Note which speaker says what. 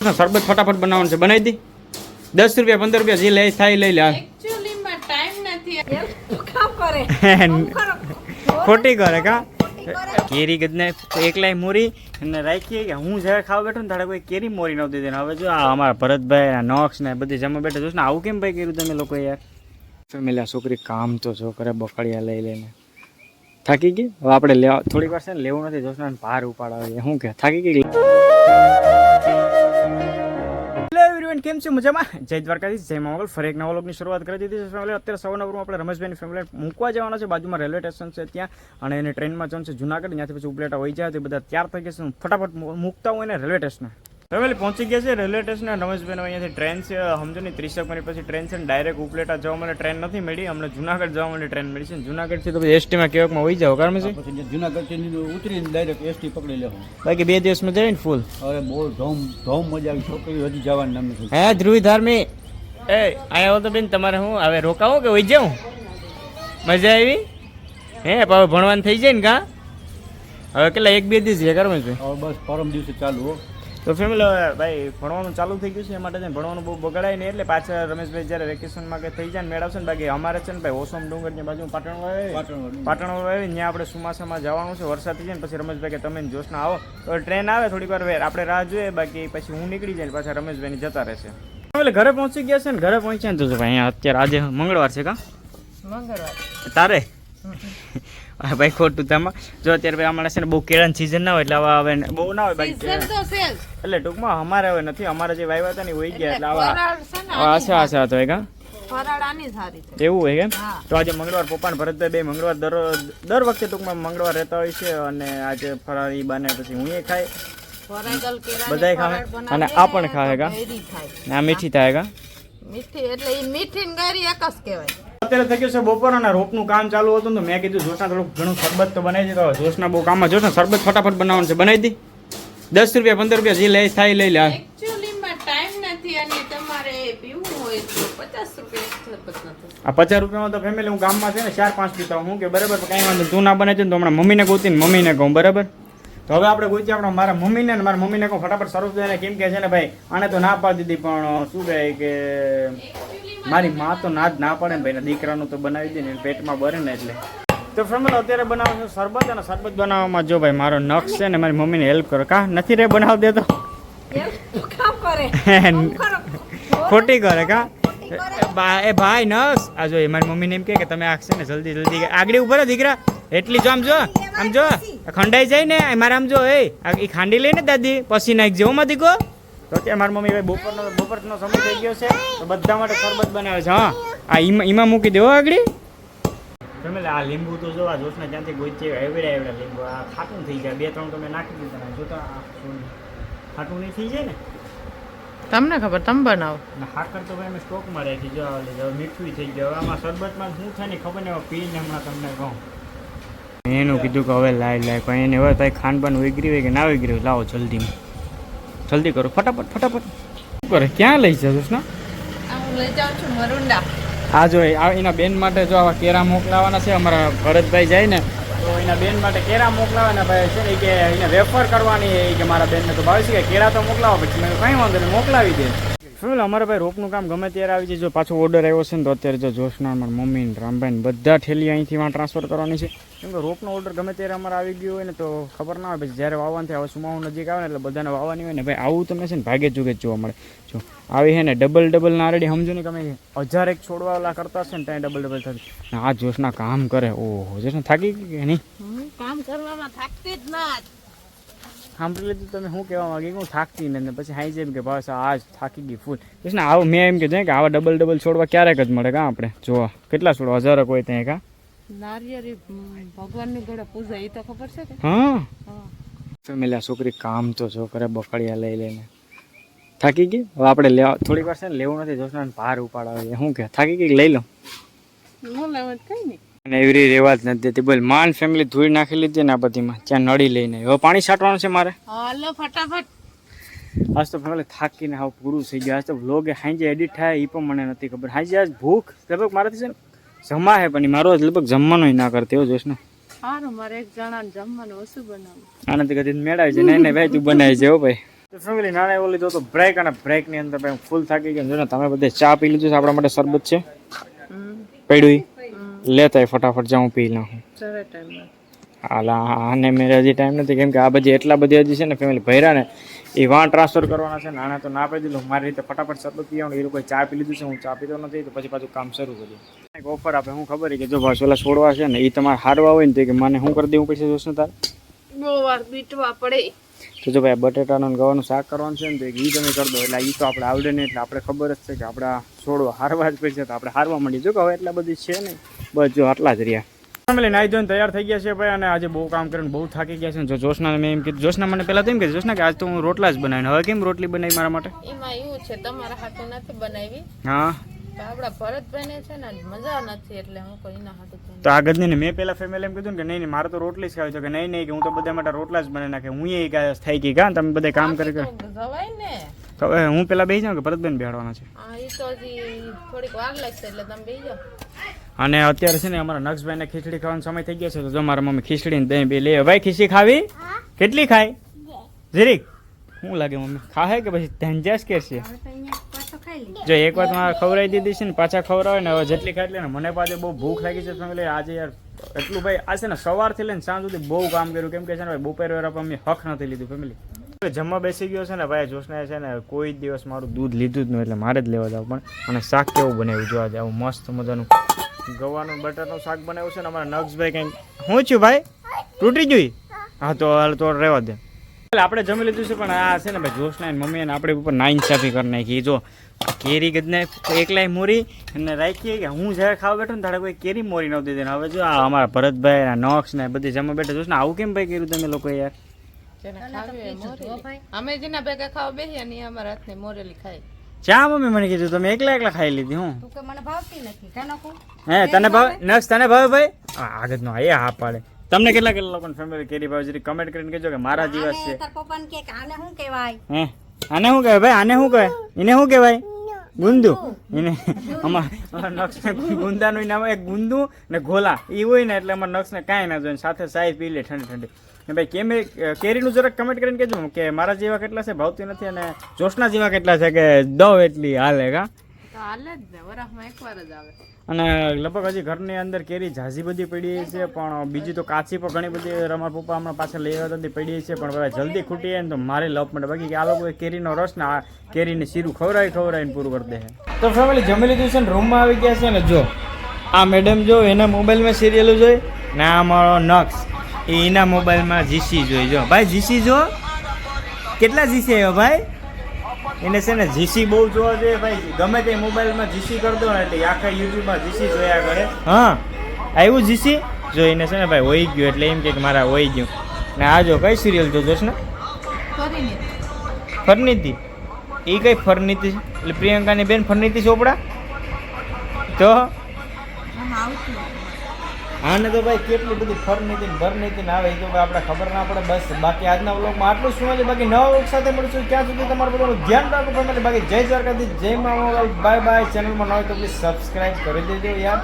Speaker 1: શરબત ફટાફટ બનાવવાનું છે, બનાવી દી. 10 રૂપિયા 15 રૂપિયા જે લે થાય લઈ લે.
Speaker 2: એકચ્યુઅલીમાં ટાઈમ નથી. કામ કરે
Speaker 1: ખોટી કરે કા કેરી ગદને એકલાય મોરી અને રાખીએ કે હું જ્યારે ખાવા બેઠો ને તારે કોઈ કેરી મોરી નહોતી દે. હવે જો આ અમારા ભરતભાઈ નોક્સ ને બધી જમવા બેઠા જોશ ને આવું કેમ ભાઈ કર્યું તમે લોકો યાર. ફેમિલી આ છોકરી કામ તો જો કરે બકડિયા લઈ લઈને થાકી ગઈ. હવે આપણે લેવા થોડીક વાર છે ને લેવું નથી જોશ ને ભાર ઉપાડાવે શું કે થાકી ગઈ. હેલો એવરીવન, કેમ છે મજામાં? જય દ્વારકાધીશ, જય મંગળ. ફરી એક નવા વ્લોગની શરૂઆત કરી દીધી છે ફેમિલી. અત્યારે સવારના આપણે રમેશભાઈની ફેમિલી મૂકવા જવાના છે, બાજુમાં રેલવે સ્ટેશન છે ત્યાં, અને એને ટ્રેનમાં જવાનું છે જુનાગઢ. ત્યાંથી પછી ઉપલેટા હોઈ જાય તો બધા તૈયાર થઈ ગયા છે, ફટાફટ મૂકતા હોય ને રેલવે સ્ટેશન. ફેમિલી પહોંચી ગયા છે રેલવે સ્ટેશન. રમેશભાઈનો અહીંયાથી ટ્રેન છે, સમજો ને 30 મિનિટ પછી ટ્રેન છે ને ડાયરેક્ટ ઉપલેટા જવા માટે ટ્રેન નથી મળી, અમને જુનાગઢ જવા માટે ટ્રેન મળી છે. જુનાગઢથી તો પછી એસટીમાં કેવકમાં હોઈ જાવ કારણ છે
Speaker 3: જુનાગઢ ઉતરીને ડાયરેક્ટ એસટી પકડી લેવું.
Speaker 1: બાકી 2 દિવસમાં જાય ને ફૂલ.
Speaker 3: અરે બહુ ધોમ મજા આવી. છોકરી હજી જવાનું નામ નથી.
Speaker 1: હે ધ્રુવી ધાર્મી એ અહીંયા તો બેન તમારે હું હવે રોકાવો કે હોઈ જાઉં? મજા આવી હે? હવે ભણવાનું થઈ જાય ને કા? હવે કેટલા 1-2 દિવસ છે કરવા છે?
Speaker 3: હવે બસ પરમ દિવસે ચાલુ હો.
Speaker 1: તો ફેમિલી ભાઈ ભણવાનું ચાલુ થઈ ગયું છે, એ માટે ભણવાનું બહુ બગડાય નહીં, એટલે પાછા રમેશભાઈ જ્યારે વેકેશનમાં કે થઈ જાય ને મેળવશે ને. બાકી અમારે છે ને ભાઈ ઓસમ ડુંગરની બાજુ પાટણ આવે ત્યાં આપણે ચોમાસામાં જવાનું છે. વરસાદ થઈ જાય ને પછી રમેશભાઈ કે તમે જોશના આવો તો ટ્રેન આવે થોડીક વાર આપણે રાહ જોઈએ, બાકી પછી હું નીકળી જાય ને પાછા રમેશભાઈ જતા રહેશે. એટલે ઘરે પહોંચી ગયા છે ને ઘરે પહોંચ્યા ને તો ભાઈ અહીંયા અત્યારે આજે મંગળવાર છે કા? મંગળવાર તારે ભાઈ ખોટું તેમાં જો અત્યારે ભાઈ અમારે છે ને બહુ કેળાની સિઝન ના હોય એટલે હવે બહુ ના હોય બાકી એટલે ટૂંકમાં અમારે હવે નથી. અમારે જે વાવ્યા હતા ને હોય ગયા એટલે આશા આશા હતો કા એવું હોય કેમ? તો આજે મંગળવાર પપ્પા ને ભરતભાઈ બે મંગળવાર દર વખતે ટૂંકમાં મંગળવાર રહેતા હોય છે, અને આજે ફરાળી બાને પછી હું એ ખાય બધાય ખાય અને આ પણ ખાય કા? આ મીઠી થાય કા?
Speaker 2: મીઠી એટલે ઈ મીઠી ને ગરી એક જ કહેવાય.
Speaker 1: અત્યારે થઈ ગયું છે બપોરના રોપનું કામ ચાલુ હતું તો મેં કીધું જોશના થોડુંક ઘણું શરબત તો બનાવી દીધો. જોશના બહુ કામમાં જોશના શરબત ફટાફટ બનાવવાનું છે, બનાવી દી. 10 રૂપિયા 15 રૂપિયા જે લે થાય લઈ લે.
Speaker 2: એકચ્યુઅલીમાં ટાઈમ નથી અને તમારે પીવું હોય તો 50 રૂપિયા
Speaker 1: આ 50 રૂપિયામાં તો ફેમિલી હું ગામમાં છે ને 4-5 પીતા હું કે બરાબર કાંઈ વાંધો તું ના બને છે ને તો હમણાં મમ્મીને ગોતીને મમ્મીને કહું બરાબર. તો હવે આપણે ગોતી આપણે મારા મમ્મીને કહું ફટાફટ શરૂ થઈને કેમ કે છે ને ભાઈ આને તો ના પાડી દીધી, પણ શું કહે કે મારી માં તો ના જ ના પડે ને ભાઈ દીકરાનું તો બનાવી દે ને પેટમાં ભરે ને એટલે. તો ફેમિલી અત્યારે બનાવું છું શરબત, અને શરબત બનાવવામાં જો ભાઈ મારો નક્ષ છે ને મારી મમ્મીને હેલ્પ કરો કા નથી રે બનાવી દેતો ખોટી કરે કા એ ભાઈ નક્ષ આ જો મારી મમ્મીને એમ કે તમે આખશે ને જલ્દી આગળ ઉભો દીકરા એટલી જો આમ જો ખંડાઈ જાય ને મારે આમ જો એ ખાંડી લઈને દાદી પછી નાખજે હો મધી કો. તો અત્યારે મારી મમ્મી ભાઈ બપોરનો સમય થઈ ગયો છે તો બધા માટે શરબત બનાવે છે. હા આ એમાં મૂકી દેવો આગળ ફેમિલી. આ લીંબુ તો જો આ જોશના ત્યાંથી ગોઈ એવડા લીંબુ આ ખાટું થઈ જાય 2-3 તો મેં નાખી દીધા. જો તો ખાટું નહીં થઈ જાય ને
Speaker 2: તમને ખબર તમે બનાવો
Speaker 1: ખાકર તો ભાઈ મેં સ્ટોકમાં રાખી જો મીઠું થઈ ગયું. હવે આમાં શરબતમાં શું થાય ને ખબર ને પીને હમણાં તમને કહું. એનું કીધું કે હવે લાય પણ એને હવે તારી ખાંડબાન ઉગરી હોય કે ના ઉગરી હોય લાવો જલ્દી કરો ફટાફટ કરે. ક્યાં લઈ જશો ને?
Speaker 2: હું લઈ જાઉં છું મરુંડા.
Speaker 1: આ જો એના બેન માટે જો આવા કેરા મોકલાવાના છે. અમારા ભરતભાઈ જાય ને તો એના બેન માટે કેરા મોકલાવાના ભાઈ છે ને કે એને વેફર કરવાની કે મારા બેનને તો ભાવે છે કે કેરા તો મોકલાવો પછી મેં કંઈ વાંધો નહીં મોકલાવી દે. ફેમિલી અમારે ભાઈ રોપનું કામ ગમે ત્યારે આવી જાય. જો પાછો ઓર્ડર આવ્યો છે ને તો અત્યારે જો જોશના મારા મમ્મી ને રામભાઈ બધા ઠેલી અહીંથી વાં ટ્રાન્સફર કરવાની છે, કેમ કે રોપનો ઓર્ડર ગમે ત્યારે અમારે આવી ગયો હોય ને તો ખબર ના હોય પછી જ્યારે વાવવાનું થાય. હવે સુમાવું નજીક આવે ને એટલે બધાને વાવવાની હોય ને ભાઈ આવું તમને છે ને ભાગે જુગે જોવા મળે. જો આવી છે ને ડબલ ના રેડી સમજો ને તમે 1000 છોડવા ઓલા કરતા હશે ને ત્યાં ડબલ થતી. આ જોશના કામ કરે ઓહો જોશના થાકી ગઈ કે નહીં?
Speaker 2: કામ કરવામાં થાકતી જ ના.
Speaker 1: સાંભળી લીધું તમે શું કહેવા માંગી? હું થાકતી ને પછી હાઈ જેમ કે બસ આજ થાકી ગઈ ફૂલ. ને આવું મેં એમ કીધું કે આવા ડબલ છોડવા ક્યારેક જ મળે કા આપણે જોવા કેટલા છોડવા 1000 હોય ત્યાં કા
Speaker 2: નારિયેળી ભગવાનની ઘરે પૂજા એ તો ખબર છે કે?
Speaker 1: હા ફેમિલી આ છોકરી કામ તો જો કરે બકડિયા લઈ લઈને થાકી ગઈ. હવે આપણે લેવા થોડીક વાર છે ને લેવું નથી જોશના ભાર ઉપાડાવે શું કે થાકી ગઈ લઈ લો
Speaker 2: કઈ નહીં.
Speaker 1: અને એવી રેવા જ નથી દેતી બોલ. માન ફેમિલી ધૂળ નાખી લીધી ને આ બધીમાં ત્યાં નળી લઈને હવે પાણી છાંટવાનું છે મારે.
Speaker 2: હાલો ફટાફટ.
Speaker 1: આજ તો ફેમિલી થાકીને હાવ પૂરું થઈ ગયા. આજ તો વ્લોગ હાંજે એડિટ થાય એ પણ મને નથી ખબર. હાંજે આજ ભૂખ લગભગ મારાથી છે ને જમા હે પણ મારો લગભગ જમવાનું ના કરતી હો જોશ ને.
Speaker 2: સારું મારે એક જણા જમવાનું ઓછું બનાવું.
Speaker 1: આનાથી કદી મેળાવી છે નહીં ભાઈ તું બનાવી છે હો ભાઈ. ફેમિલી નાના એવો લીધો તો બ્રેક અને બ્રેકની અંદર ભાઈ હું ફૂલ થાકી ગયો. જો ને તમે બધે ચા પી લીધું છે, આપણા માટે શરબત છે પડ્યું લેતા ફટાફટ જાઉં પી નાખું. હાલા આને મેરે હજી ટાઈમ નથી, કેમ કે આ બધી એટલા બધી હજી છે ને ફેમિલી ભર્યા ને એ વાં ટ્રાન્સફર કરવાના છે ને આને તો ના આપી દીધું. મારી રીતે ફટાફટ શરબત પીવાનું, એ લોકોએ ચા પી લીધું છે, હું ચા પીતો નથી તો પછી પાછું કામ શરૂ કર્યું. એક ઓફર આપે, હું ખબર કે જો ભાઈ ઓલા છોડવા છે ને એ તમારે હારવા હોય ને તો કે મને શું કરી દઉં પછી જોશ ને તાર
Speaker 2: બહુ વાર બીટવા પડે.
Speaker 1: તો જો ભાઈ બટેટાનું ગવાનું શાક કરવાનું છે ને તો એ તમે કરી દો એટલે એ તો આપણે આવડે નહીં, એટલે આપણે ખબર જ છે કે આપણે છોડવા હારવા જ પડશે તો આપણે હારવા માંડીએ. જો કે હવે એટલા બધી છે નહીં, બસ જો આટલા જ રહ્યા. ફેમિલી નાઈ ધોઈને તૈયાર થઈ ગયા છે ભાઈ, અને આજે બહુ કામ કરીને બહુ થાકી ગયા છે. જો જોશના મેં એમ કીધું, જોશના મને પહેલાં તો એમ કીધું જોશના કે આજ તો હું રોટલા જ બનાવીને, હવે કેમ રોટલી બનાવી મારા માટે?
Speaker 2: એમાં એવું છે તમારા હાથે નથી બનાવી,
Speaker 1: હા
Speaker 2: આપડા ભરતભાઈને છે ને મજા નથી એટલે હું કોઈ ના હાથે
Speaker 1: તો આગળ નહીં મેં પહેલાં ફેમિલી એમ કીધું કે નહીં મારે તો રોટલી જ ખાવી છે, કે નહીં કે હું તો બધા માટે રોટલા જ બનાવી નાખે. હું એ થઈ ગઈ કાં તમે બધા કામ કરી
Speaker 2: જવાય ને.
Speaker 1: તો હવે હું પહેલાં બેસી જાઉં કે ભરતબેન બેહાડવાના છે?
Speaker 2: હા એ તો હજી થોડીક વાર લાગશે એટલે તમે બેસી જાઓ.
Speaker 1: અને અત્યારે છે ને અમારા નક્ષભાઈને ખીચડી ખાવાનો સમય થઈ ગયો છે, તો જો મારા મમ્મી ખીચડી દહીં બે લે. ભાઈ ખીચડી ખાવી કેટલી ખાય જરીક? શું લાગે મમ્મી ખાહે કે પછી ધંજાસ કે છે? જો એક વાત મારે ખવડાવી દીધી છે ને પાછા ખવડાવે ને હવે જેટલી ખાઈ લે ને મને પાછળ બહુ ભૂખ લાગી છે ફેમિલી. આજે યાર એટલું ભાઈ આ છે ને સવારથી લઈને સાંજ સુધી બહુ કામ કર્યું, કેમ કે છે ને ભાઈ બપોર વેરા પર અમે હક નથી લીધું ફેમિલી. જમવા બેસી ગયો છે ને ભાઈ જોશના છે ને કોઈ દિવસ મારું દૂધ લીધું જ નહીં એટલે મારે જ લેવા જાવ. પણ અને શાક કેવું બનાવ્યું જો આજે આવું મસ્ત મજાનું ગવાનું બટરનું શાક બનાવ્યું છે ને અમારા નક્ષભાઈ કંઈક શું છું ભાઈ તૂટી જોઈ? હા તો હાલ તો રહેવા દે. આપણે જમી લીધું છે પણ આ છે ને ભાઈ જોશના મમ્મી ને આપણે ઉપર નાઇન્સાફી કરી નાખી. જો કેરી ગદને એકલાય મોરી અને રાખીએ કે હું જ્યારે ખાવા બેઠો ને તારે કોઈ કેરી મોરી નહોતી દીધી. હવે જો આ અમારા ભરતભાઈ નક્ષ ને બધી જમવા બેઠા જોશ ને આવું કેમ ભાઈ કર્યું તમે લોકો યાર?
Speaker 2: અમે જેના ભેગા ખાવા બેસીએ ને અમારા હાથની મોરેલી ખાય.
Speaker 1: ચા મમ્મી મને કીધું તમે એકલા ખાઈ લીધી? હું
Speaker 2: મને ભાવતી નથી
Speaker 1: હે તને ભાવ નક્ષ તને ભાવે ભાઈ? આગળ નો એ હા પાડે. તમને કેટલા લોકોને ફેમિલી કેરી ભાવે જરી કમેન્ટ કરીને કહેજો કે મારા જીવસ છે.
Speaker 2: આને શું કહેવાય?
Speaker 1: હે આને શું કહેવાય ભાઈ? આને શું કહેવાય? એને શું કહેવાય? ગુંદુ. એને અમારા નક્ષને ગુંદાનું નામ એક ગુંદુ ને ગોલા એ હોય ને એટલે અમારા નક્ષને કાંઈ ના જોઈએ, સાથે સાઈ પી લે ઠંડી ઠંડી. ભાઈ કેમ કેરીનું જરાક કમેન્ટ કરીને કહેજો કે મારા જેવા કેટલા છે ભાવતી નથી, અને જોશના જેવા કેટલા છે કે દવ એટલી હાલે કા?
Speaker 2: હાલે જ ને, વરસમાં એકવાર જ આવે.
Speaker 1: અને લગભગ હજી ઘરની અંદર કેરી ઝાઝી બધી પડી છે, પણ બીજી તો કાચી પણ ઘણી બધી અમારા પપ્પા હમણાં પાછળ લઈ આવ્યા હતી પડી છે, પણ હવે જલ્દી ખૂટી જાય ને તો મારે લપ મળે. બાકી આ લોકોએ કેરીનો રસ ને આ કેરીની શીરું ખવડાવીને પૂરું કરી દે. તો ફેમિલી જમી લીધું છે ને રૂમમાં આવી ગયા છે ને જો આ મેડમ જો એના મોબાઈલમાં સિરિયલો જોઈ ને આ અમારો નક્ષ એના મોબાઈલમાં જીસી જોઈ. જો ભાઈ જીસી જો કેટલા જીસી આવ્યો ભાઈ? એને છે ને જીસી બહુ જોવા જોઈએ ભાઈ, ગમે તે મોબાઈલમાં જીસી કરી દો ને એટલે આખા યુટ્યુબમાં જીસી જોયા કરે. હા આવ્યું જીસી જો એને છે ને ભાઈ હોઈ ગયું એટલે એમ કે મારા હોઈ ગયું. ને આ જો કઈ સિરિયલ જોશો ને? ફરનીતિ. એ કઈ ફરનીતિ એટલે પ્રિયંકાની બેન ફરનીતિ ચોપડા તો આને તો ભાઈ કેટલી બધી ફરનીતિ ભરનીતિ આવે એ તો આપણે ખબર ના પડે. બસ બાકી આજના વ્લોગમાં આટલું શું છે, બાકી નવા વ્લોગ સાથે મળશું ત્યાં સુધી તમારું બધાનું ધ્યાન રાખો ફેમિલી. બાકી જય દ્વારકાધીશ, જય મા મોગલ, બાય બાય. ચેનલમાં ન હોય તો પ્લીઝ સબસ્ક્રાઈબ કરી દેજો યાર.